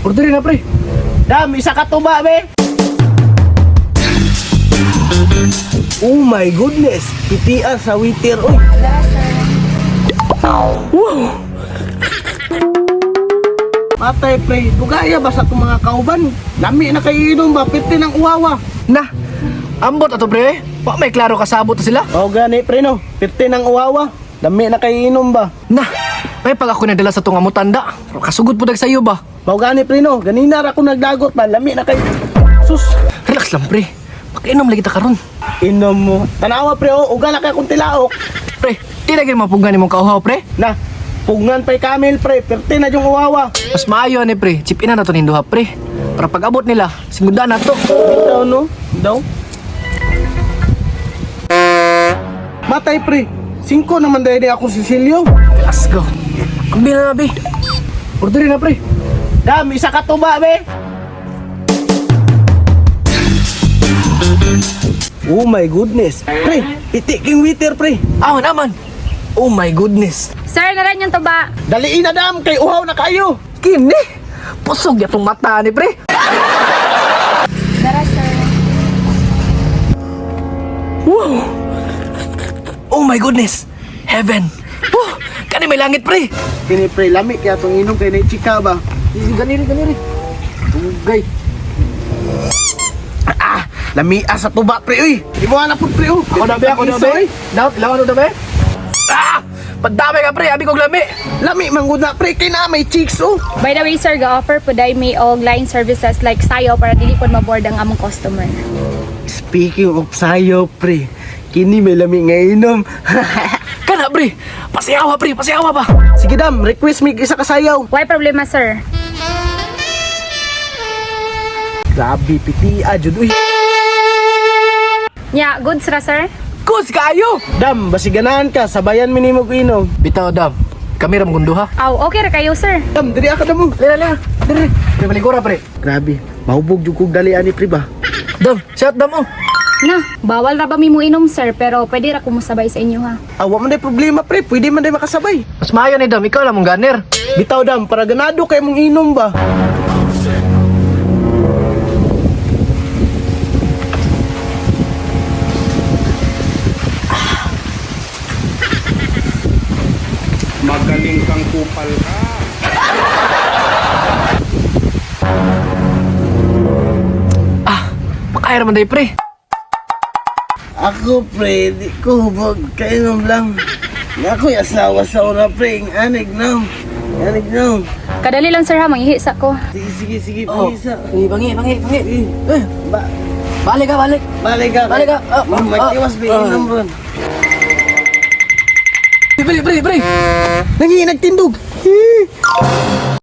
Orderin na, pre. Dam, isa ka tuba, be. Oh my goodness. Pitian sa waiter, oy. Wow. Matay, pre. Dugaya ba sa itong mga kauban? Lami na kayo inom ba? Piti ng uwawa. Na, ambot ato, pre. Pa may klaro kasabot na sila. O gani, pre, no? Piti ng uwawa. Lami na kayo inom ba? Na, may pag ako nadala sa tunga mo tanda. Pero kasugod po sa'yo ba? Mao gani, pre, no? Ganina ra ko nagdagot ba? Lami na kayo. Sus. Relax lang, pre. Pag-inom lagi ta karon. Inom mo. Tanawa, pre, o. Uga na kayo kung tilaok. Pre, di na gini mapugan mong kauhaw, pre. Na, pugnan pa'y kamil, pre. Piti na yung uwawa. Mas maayo ni pre. Chip ina na to ninduha, pre. Para pag abot nila, singunda na to. Daw, no? Daw? Matay, pre. 5 naman dahil ako Cecilio. Let's go. Ambil na, be. Orderin na, pre. Dam, isa ka tuba, be. Oh my goodness. Pre, piti king waiter, pre. Aw naman. Oh my goodness. Sir, naran yung tuba. Daliin na, dam. Kay uhaw na kayo. Kini. Pusog yatong mata ni, pre. Dara, sir. Wow. Oh my goodness. Heaven. Kani may langit, pre. Kini, pre, lami kaya itong inom kay na chika ba? Ganiri, ganiri. Tugay. Lamia sa tuba, pre, uy. Di mo hanap po, pre, oh. Ako dabe, ako dabe. Dapat, ilawan mo dabe. Padamay ka, pre. Abi kong lami. Lami, mangguna, pre. Kaya na, may chicks, oh. By the way, sir, ga-offer po dahil may og line services like sayo para dili po maboard ang among customer. Speaking of sayo, pre. Kini may lami nga inom. Kana, pre. Pasiyawa, pre. Pasiyawa ba? Sige, dam. Request me isa ka sayaw. Why problema, sir? Grabe, piti, jud, uy. Yeah, goods ra, sir? Kus kayo. Dam, basiganahan ka. Sabayan minimog inom. Bitaw, dam. Kami ram gunduha. Aw, okay ra kayo, sir. Dam, diri ka mo. Lera, lera. Dire. Pre, maligura, pre. Grabe, mahubog yung kong dalian ni pre ba? Dam, shout dam, oh. Na, bawal ra ba mi mo inom, sir, pero pwede ra ko musabay sa inyo, ha? Awa man day problema, pre. Pwede man day makasabay. Mas maayo ni dam. Ikaw lang mong ganer. Bitaw, dam, para ganado kay mong inom ba? Magaling kang kupal ka. Makaya naman day, pre. Ako, pre, di ko hubog. Kainom lang. Ako yung asawa sa una, pre. Anig na. Anig na. Kadali lang, sir, ha? Manghihis ako. Sige, Oh. please. Bangi. Ba, Balik ka, balik. balik ka. Balik ka. Magtiwas, pre. Inom ron. Pre. Nangi, nagtindog.